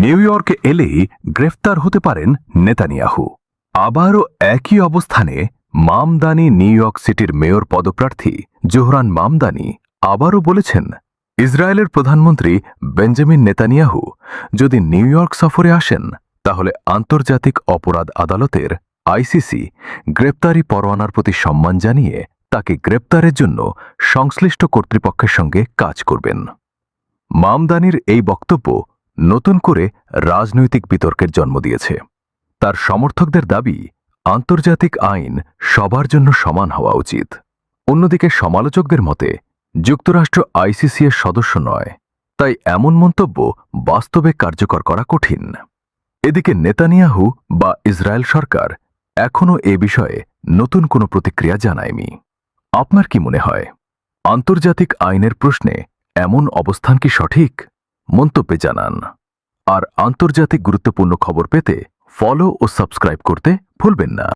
New ইয়র্কে এলেই গ্রেফতার হতে পারেন নেতানিয়াহু। আবারও একই অবস্থানে মামদানি নিউ ইয়র্ক সিটির মেয়র পদপ্রার্থী জোহরান মামদানি আবারও বলেছেন, ইসরায়েলের প্রধানমন্ত্রী বেঞ্জামিন নেতানিয়াহু যদি নিউ ইয়র্ক সফরে আসেন তাহলে আন্তর্জাতিক অপরাধ আদালতের আইসিসি গ্রেপ্তারি পরোয়ানার প্রতি সম্মান জানিয়ে তাকে গ্রেপ্তারের জন্য সংশ্লিষ্ট কর্তৃপক্ষের সঙ্গে কাজ করবেন। মামদানির এই বক্তব্য নতুন করে রাজনৈতিক বিতর্কের জন্ম দিয়েছে। তার সমর্থকদের দাবি, আন্তর্জাতিক আইন সবার জন্য সমান হওয়া উচিত। অন্যদিকে সমালোচকদের মতে যুক্তরাষ্ট্র আইসিসি এর সদস্য নয়, তাই এমন মন্তব্য বাস্তবে কার্যকর করা কঠিন। এদিকে নেতানিয়াহু বা ইসরায়েল সরকার এখনও এ বিষয়ে নতুন কোনো প্রতিক্রিয়া জানায়নি। আপনার কি মনে হয়, আন্তর্জাতিক আইনের প্রশ্নে এমন অবস্থান কি সঠিক? মন্তব্যে জানান। আর আন্তর্জাতিক গুরুত্বপূর্ণ খবর পেতে ফলো ও সাবস্ক্রাইব করতে ভুলবেন না।